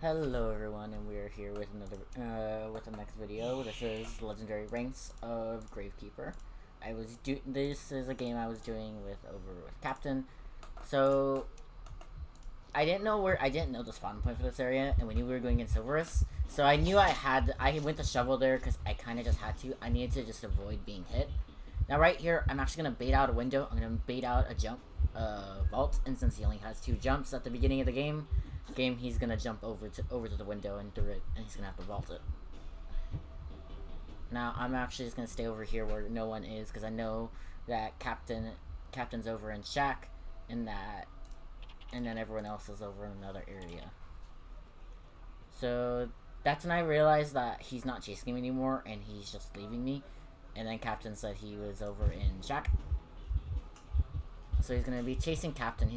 Hello everyone, and we are here with with the next video. This is Legendary Ranks of Gravekeeper. This is a game I was doing with Captain. So I didn't know the spawn point for this area, and we knew we were going against Silverus. So I knew I went to shovel there because I kind of just had to. I needed to just avoid being hit. Now right here, I'm actually gonna bait out a window. I'm gonna bait out a jump, vault, and since he only has 2 jumps at the beginning of the game, he's gonna jump over to the window and through it, and he's gonna have to vault it. Now I'm actually just gonna stay over here where no one is, because I know that Captain's over in Shack, and then everyone else is over in another area. So that's when I realized that he's not chasing me anymore, and he's just leaving me. And then Captain said he was over in Shack. So he's gonna be chasing Captain.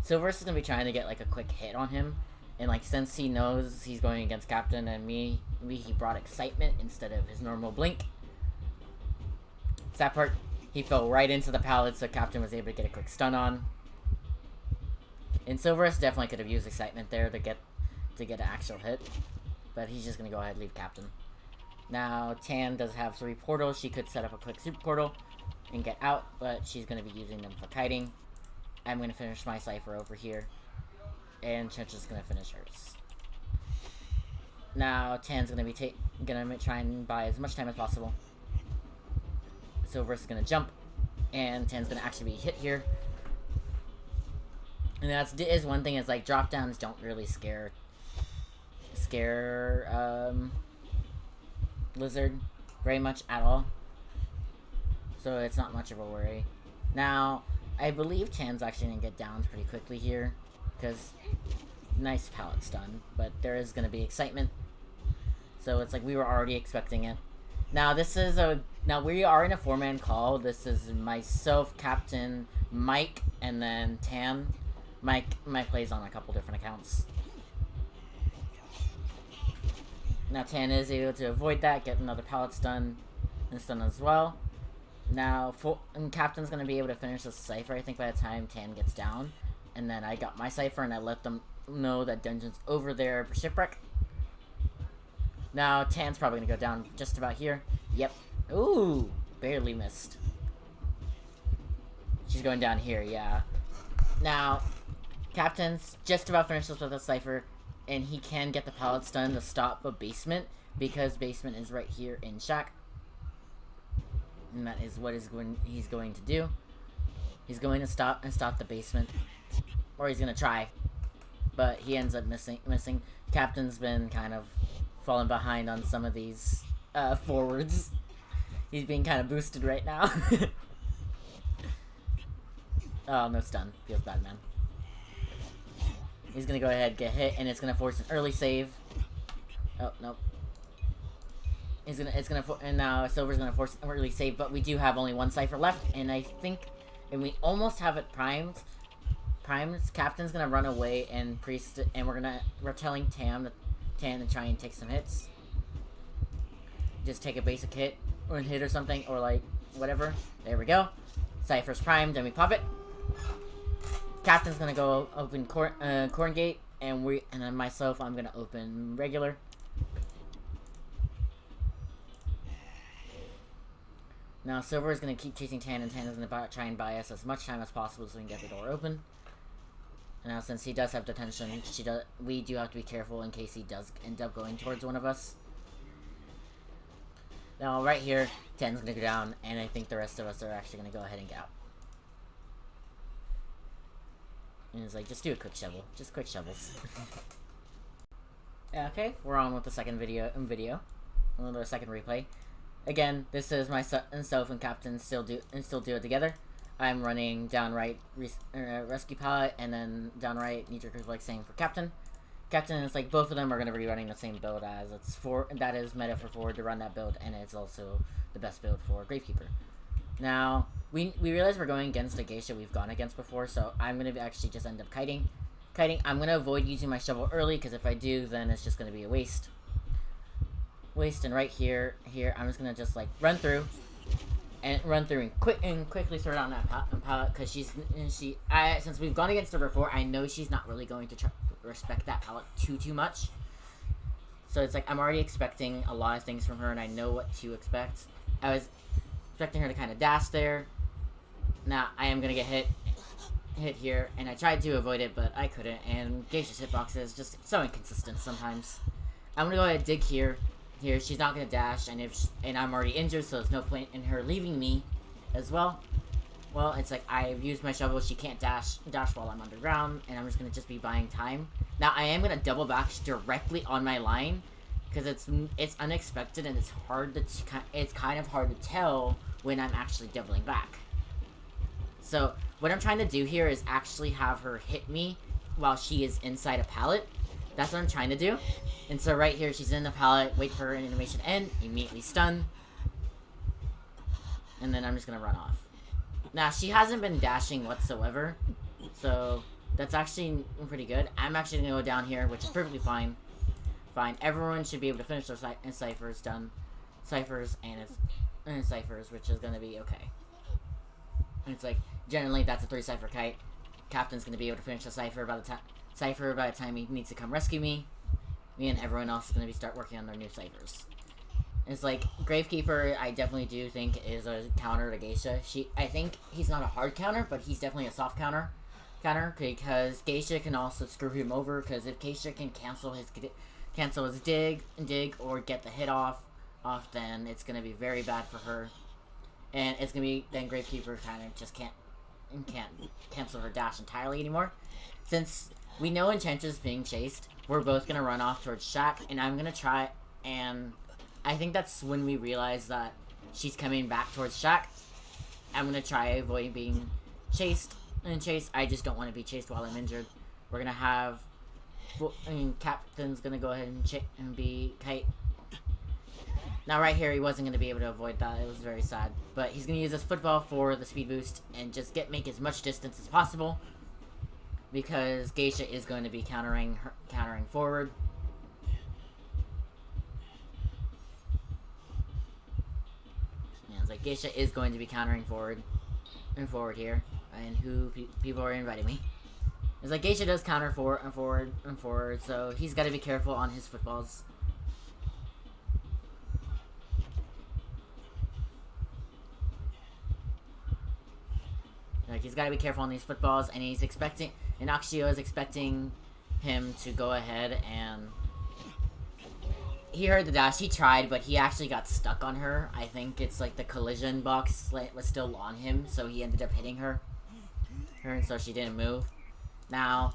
Silverus is gonna be trying to get like a quick hit on him, and like since he knows he's going against Captain and me, he brought excitement instead of his normal blink. So that part, he fell right into the pallet, so Captain was able to get a quick stun on. And Silverus definitely could have used excitement there to get an actual hit, but he's just gonna go ahead and leave Captain. Now Tan does have 3 portals. She could set up a quick super portal and get out, but she's going to be using them for kiting. I'm going to finish my cipher over here, and Chench is going to finish hers. Now Tan's going to be try and buy as much time as possible. Silverus is going to jump, and Tan's going to actually be hit here. And is one thing is like drop downs don't really scare Lizard very much at all. So it's not much of a worry. Now, I believe Tan's actually going to get down pretty quickly here, because nice pallet stun, but there is going to be excitement. So it's like we were already expecting it. Now we are in a 4-man call. This is myself, Captain, Maiik, and then Tan. Maiik plays on a couple different accounts. Now Tan is able to avoid that, get another pallet stun, and stun as well. Now, Captain's going to be able to finish this cipher, I think, by the time Tan gets down. And then I got my cipher, and I let them know that dungeon's over there for Shipwreck. Now, Tan's probably going to go down just about here. Yep. Ooh! Barely missed. She's going down here, yeah. Now, Captain's just about finished this with a cipher, and he can get the pallet stun to stop a basement, because basement is right here in Shack. And that is what he's going to do. He's going to stop the basement, or he's going to try, but he ends up missing. Captain's been kind of falling behind on some of these forwards. He's being kind of boosted right now. Oh, no stun. Feels bad, man. He's going to go ahead, get hit, and it's going to force an early save. Oh, nope. And now Silver's gonna force an early save, but we do have only 1 cipher left, and I think, and we almost have it primed. Captain's gonna run away and priest, and we're telling Tan to try and take some hits. Just take a basic hit or something, or like whatever. There we go. Cipher's primed, and we pop it. Captain's gonna go open corn gate, and then myself, I'm gonna open regular. Now, Silver is going to keep chasing Tan, and Tan is going to try and buy us as much time as possible so we can get the door open. And now, since he does have detention, we do have to be careful in case he does end up going towards one of us. Now, right here, Tan's going to go down, and I think the rest of us are actually going to go ahead and get out. And it's like, just do a quick shovel. Just quick shovels. Okay, we're on with the second video. The second replay. Again, this is myself and Captain still do it together. I'm running downright rescue pallet, and then downright knee-jerk reflex saying for Captain. Captain is like both of them are going to be running the same build as that is meta for forward to run that build, and it's also the best build for Gravekeeper. Now we realize we're going against a geisha we've gone against before, so I'm going to actually just end up kiting. I'm going to avoid using my shovel early, because if I do, then it's just going to be a waste. And right here, I'm just gonna just like run through and quickly throw down that pallet, because since we've gone against her before, I know she's not really going to respect that palette too much. So it's like I'm already expecting a lot of things from her, and I know what to expect. I was expecting her to kind of dash there. Now I am gonna get hit here, and I tried to avoid it, but I couldn't. And Geisha's hitbox is just so inconsistent sometimes. I'm gonna go ahead and dig here. Here, she's not gonna dash, and I'm already injured, so there's no point in her leaving me as well. Well, it's like I've used my shovel. She can't dash while I'm underground, and I'm just gonna be buying time. Now I am gonna double back directly on my line because it's unexpected, and it's kind of hard to tell when I'm actually doubling back. So what I'm trying to do here is actually have her hit me while she is inside a pallet. That's what I'm trying to do. And so right here, she's in the pallet, wait for her animation to end, immediately stun. And then I'm just gonna run off. Now, she hasn't been dashing whatsoever, so that's actually pretty good. I'm actually gonna go down here, which is perfectly fine. Fine, everyone should be able to finish their ciphers done. Ciphers and ciphers, which is gonna be okay. And it's like, generally, that's a 3 cipher kite. Captain's gonna be able to finish the cipher by the time he needs to come rescue me. Me and everyone else is gonna start working on their new ciphers. It's like, Gravekeeper, I definitely do think is a counter to Geisha. I think he's not a hard counter, but he's definitely a soft counter, because Geisha can also screw him over, because if Geisha can cancel his dig, or get the hit off, then it's gonna be very bad for her. And it's gonna be, then Gravekeeper kind of just can't cancel her dash entirely anymore. Since we know Enchantress is being chased, we're both gonna run off towards Shack, and I'm gonna try, and I think that's when we realize that she's coming back towards Shack. I'm gonna try avoiding being chased. I just don't want to be chased while I'm injured. We're gonna have, Captain's gonna go ahead and be kite. Now right here, he wasn't gonna be able to avoid that. It was very sad. But he's gonna use his football for the speed boost and just make as much distance as possible, because Geisha is going to be countering forward. It's like Geisha is going to be countering forward here, and people are inviting me. It's like Geisha does counter forward, so he's got to be careful on his footballs. Like, he's got to be careful on these footballs, and Akshio is expecting him to go ahead and... He heard the dash, he tried, but he actually got stuck on her. I think it's like the collision box was still on him, so he ended up hitting her. And so she didn't move. Now,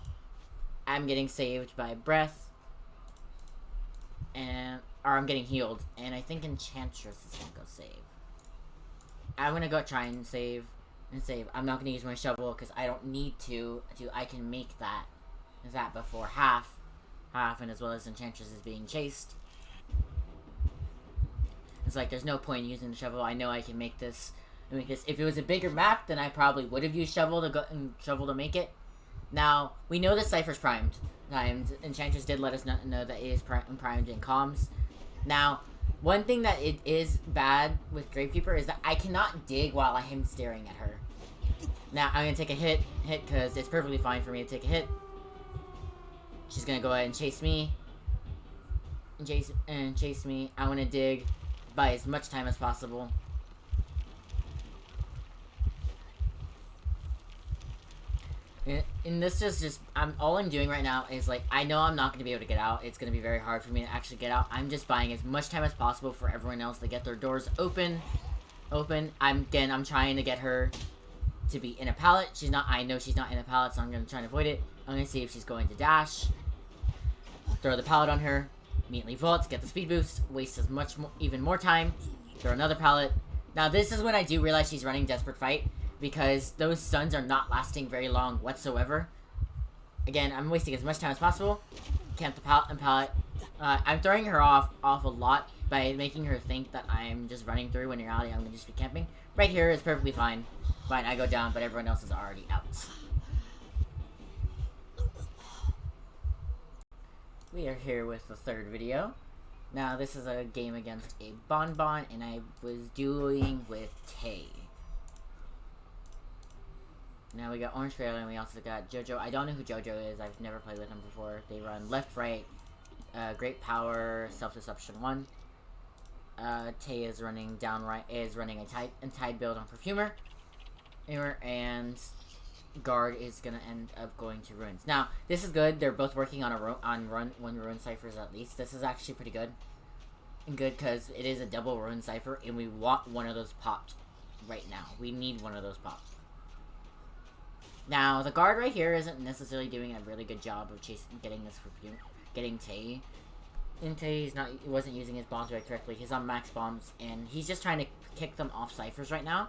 I'm getting saved by breath. Or I'm getting healed. And I think Enchantress is gonna go save. I'm gonna go try and save. I'm not gonna use my shovel because I don't need to. I can make that before half, and as well as Enchantress is being chased. It's like, there's no point in using the shovel. I know I can make this. If it was a bigger map, then I probably would have used shovel to make it. Now, we know the cipher's primed. Enchantress did let us know that it is primed in comms. Now, one thing that it is bad with Gravekeeper is that I cannot dig while I am staring at her. Now, I'm gonna take a hit, because it's perfectly fine for me to take a hit. She's gonna go ahead and chase me. Chase me. I wanna dig. Buy as much time as possible. And this is just, all I'm doing right now is, like, I know I'm not going to be able to get out. It's going to be very hard for me to actually get out. I'm just buying as much time as possible for everyone else to get their doors open. I'm trying to get her to be in a pallet. I know she's not in a pallet, so I'm going to try to avoid it. I'm going to see if she's going to dash. Throw the pallet on her. Immediately vault, get the speed boost, waste even more time, throw another pallet. Now this is when I do realize she's running Desperate Fight, because those stuns are not lasting very long whatsoever. Again, I'm wasting as much time as possible. Camp the pallet. I'm throwing her off a lot by making her think that I'm just running through, when in reality I'm going to just be camping. Right here is perfectly fine. Fine, I go down, but everyone else is already out. We are here with the third video. Now, this is a game against a Bonbon, and I was dueling with Tay. Now we got Orange Crayola, and we also got JoJo. I don't know who JoJo is. I've never played with him before. They run left, right, great power, self-deception 1. Tay is running down right, is running a tide build on Perfumer. And Guard is gonna end up going to Ruins. Now, this is good. They're both working on one Rune Ciphers at least. This is actually pretty good. And good because it is a double Rune Cipher, and we want one of those popped right now. We need one of those popped. Now, the Guard right here isn't necessarily doing a really good job of getting Tay. And Tay wasn't using his bombs very correctly. He's on max bombs, and he's just trying to kick them off ciphers right now.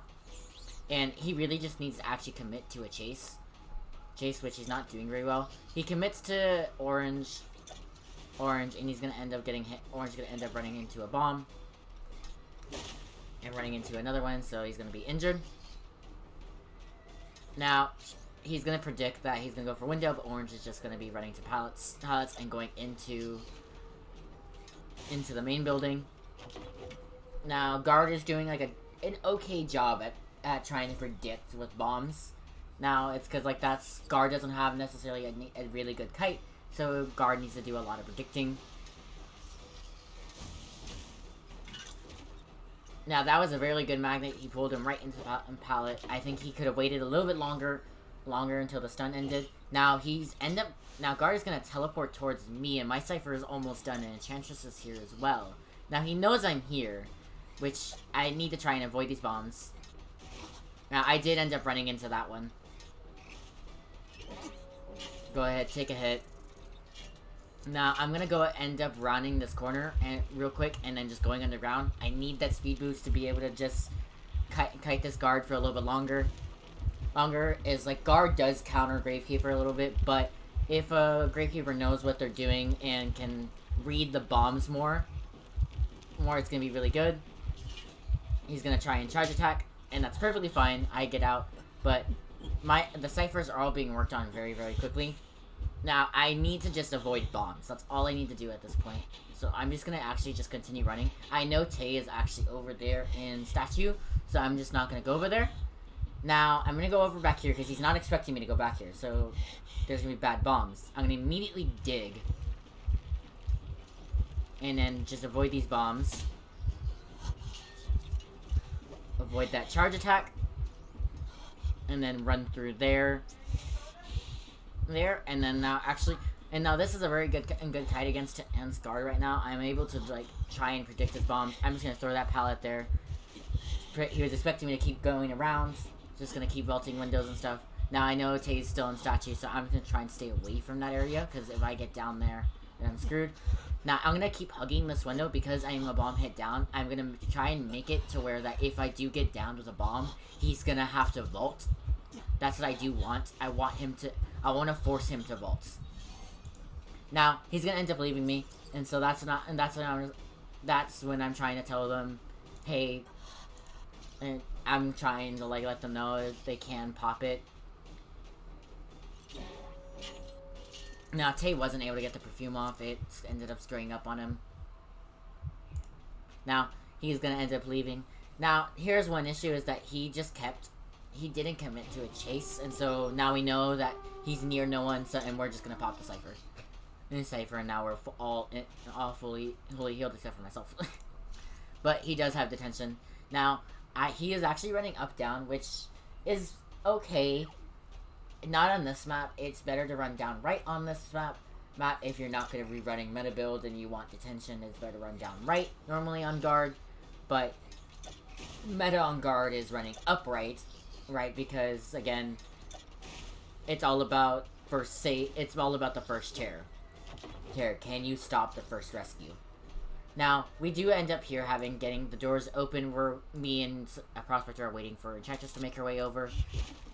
And he really just needs to actually commit to a chase, which he's not doing very well. He commits to Orange, and he's gonna end up getting hit. Orange is gonna end up running into a bomb, and running into another one, so he's gonna be injured. Now, he's gonna predict that he's gonna go for window, but Orange is just gonna be running to pallets, and going into the main building. Now, Guard is doing like an okay job at trying to predict with bombs. Now, it's because like Guard doesn't have necessarily a really good kite, so Guard needs to do a lot of predicting. Now, that was a really good magnet. He pulled him right into the pallet. I think he could have waited a little bit longer until the stun ended. Now, now Guard is going to teleport towards me, and my Cypher is almost done, and Enchantress is here as well. Now, he knows I'm here, which I need to try and avoid these bombs. Now, I did end up running into that one. Go ahead, take a hit. Now, I'm gonna go end up rounding this corner real quick, and then just going underground. I need that speed boost to be able to just kite this Guard for a little bit longer. Is like, Guard does counter Gravekeeper a little bit, but if a Gravekeeper knows what they're doing and can read the bombs more, it's gonna be really good. He's gonna try and charge attack, and that's perfectly fine. I get out, but the ciphers are all being worked on very, very quickly. Now, I need to just avoid bombs. That's all I need to do at this point. So I'm just going to actually just continue running. I know Tay is actually over there in Statue, so I'm just not going to go over there. Now, I'm going to go over back here because he's not expecting me to go back here. So there's going to be bad bombs. I'm going to immediately dig. And then just avoid these bombs. Avoid that charge attack. And then run through there. And then now this is a very good kite against Guard right now. I'm able to like try and predict his bombs. I'm just gonna throw that pallet there. He was expecting me to keep going around, just gonna keep vaulting windows and stuff. Now I know Tay's still in Statue, so I'm gonna try and stay away from that area, because if I get down there, then I'm screwed. Now I'm gonna keep hugging this window because I'm a bomb hit down. I'm gonna try and make it to where that if I do get downed with a bomb, he's gonna have to vault. That's what I do want. I want to force him to vault. Now, he's gonna end up leaving me, and so that's when I'm trying to tell them, hey, and I'm trying to like let them know if they can pop it. Now, Tay wasn't able to get the perfume off. It ended up straying up on him. Now, he's gonna end up leaving. Now, here's one issue, is that he didn't commit to a chase, and so now we know that he's near no one, and we're just gonna pop the Cypher. And now we're all fully healed except for myself. But he does have detention. Now, he is actually running up-down, which is okay. Not on this map. It's better to run down right on this map. If you're not going to be running meta build and you want detention, it's better to run down right normally on Guard. But meta on Guard is running upright. Right, because again, it's all about the first chair. Can you stop the first rescue? Now, we do end up here getting the doors open where me and a prospector are waiting for Enchantress to make her way over.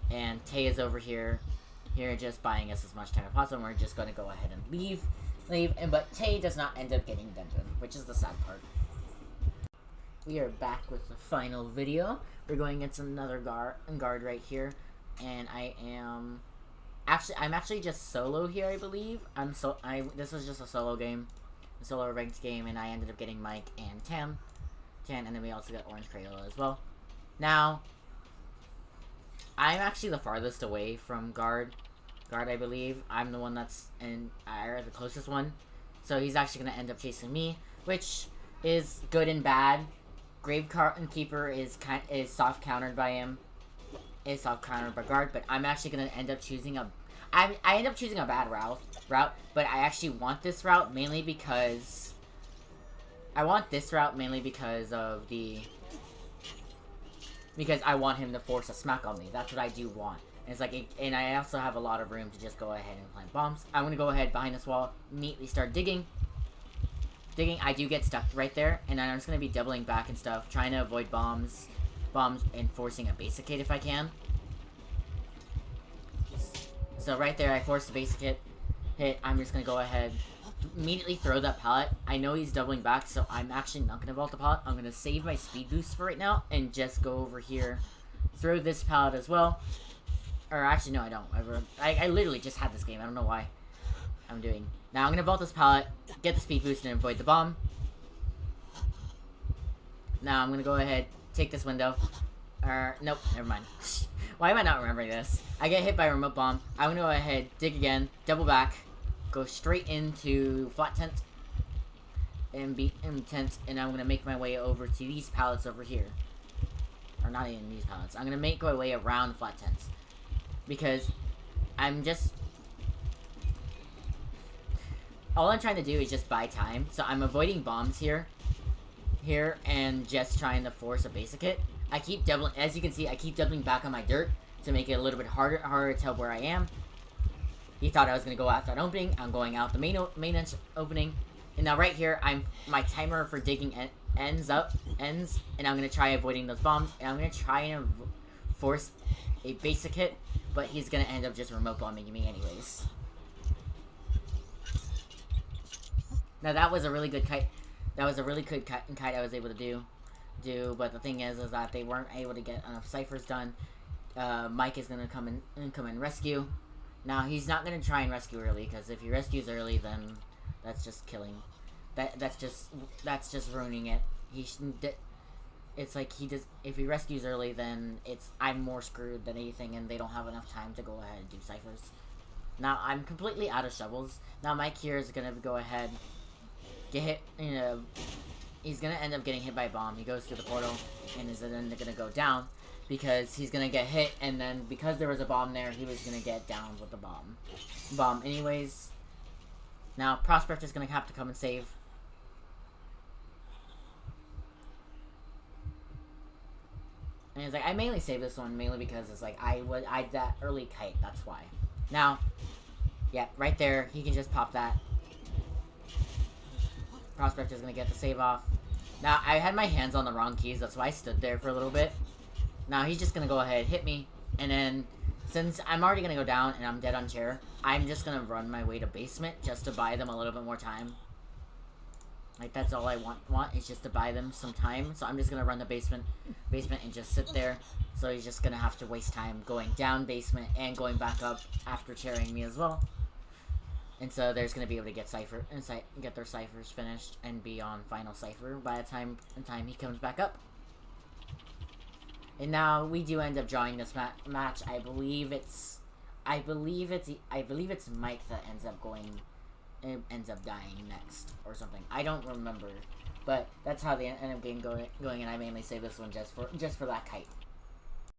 And Tay is over here just buying us as much time as possible. We're just going to go ahead and leave. But Tay does not end up getting dungeon, which is the sad part. We are back with the final video. We're going against another guard right here, and I'm actually just solo here, I believe. This was just a solo game, a solo ranked game, and I ended up getting Maiik and Tan, and then we also got Orange Crayola as well. Now, I'm actually the farthest away from guard. Guard, I believe. I'm the one that's in the closest one. So he's actually going to end up chasing me, which is good and bad. Gravekeeper is soft countered by him. Is soft countered by guard, but I'm actually going to end up choosing a... I end up choosing a bad route, but I actually want this route mainly because... I want this route mainly because of the... Because I want him to force a smack on me. That's what I do want. And it's like, and I also have a lot of room to just go ahead and plant bombs. I'm gonna go ahead behind this wall, immediately start digging. I do get stuck right there, and then I'm just gonna be doubling back and stuff, trying to avoid bombs, and forcing a basic hit if I can. So right there, I forced a basic hit. I'm just gonna go ahead, immediately throw that pallet. I know he's doubling back, so I'm actually not gonna vault the pallet. I'm gonna save my speed boost for right now, and just go over here, throw this pallet as well. Or actually, no, I don't. I literally just had this game. I don't know why I'm doing. Now I'm gonna vault this pallet, get the speed boost, and avoid the bomb. Now I'm gonna go ahead, take this window. Nope, never mind. Why am I not remembering this? I get hit by a remote bomb. I'm gonna go ahead, dig again, double back, go straight into flat tent, and be in tent, and I'm gonna make my way over to these pallets over here. Or not even these pallets. I'm gonna make my way around flat tents. Because I'm just... All I'm trying to do is just buy time. So I'm avoiding bombs here, and just trying to force a basic hit. I keep doubling, as you can see, I keep doubling back on my dirt to make it a little bit harder to tell where I am. He thought I was going to go out that opening. I'm going out the main opening. And now right here, my timer for digging ends, and I'm going to try avoiding those bombs. And I'm going to try and force a basic hit. But he's gonna end up just remote bombing me anyways. Now that was a really good kite. That was a really good kite I was able to do. But the thing is that they weren't able to get enough ciphers done. Maiik is gonna come and rescue. Now he's not gonna try and rescue early, because if he rescues early, then that's just killing. That's just ruining it. He shouldn't. It's like if he rescues early, then I'm more screwed than anything, and they don't have enough time to go ahead and do ciphers. Now, I'm completely out of shovels. Now, Maiik here is gonna go ahead, get hit, he's gonna end up getting hit by a bomb. He goes through the portal, and is then gonna go down, because he's gonna get hit, and then because there was a bomb there, he was gonna get down with the bomb anyways. Now, Prospect is gonna have to come and save. And it's like, I mainly save this one mainly because it's like, I that early kite, that's why. Now, yeah, right there, he can just pop that. Prospect is gonna get the save off. Now, I had my hands on the wrong keys, that's why I stood there for a little bit. Now, he's just gonna go ahead, hit me, and then, since I'm already gonna go down and I'm dead on chair, I'm just gonna run my way to basement just to buy them a little bit more time. Like, that's all I want is just to buy them some time. So I'm just gonna run the basement and just sit there. So he's just gonna have to waste time going down basement and going back up after chairing me as well. And so there's gonna be able to get get their ciphers finished and be on final cipher by the time he comes back up. And now we do end up drawing this match. I believe it's Maiik that ends up dying next or something. I don't remember, but that's how the end of game going, and I mainly save this one just for that kite.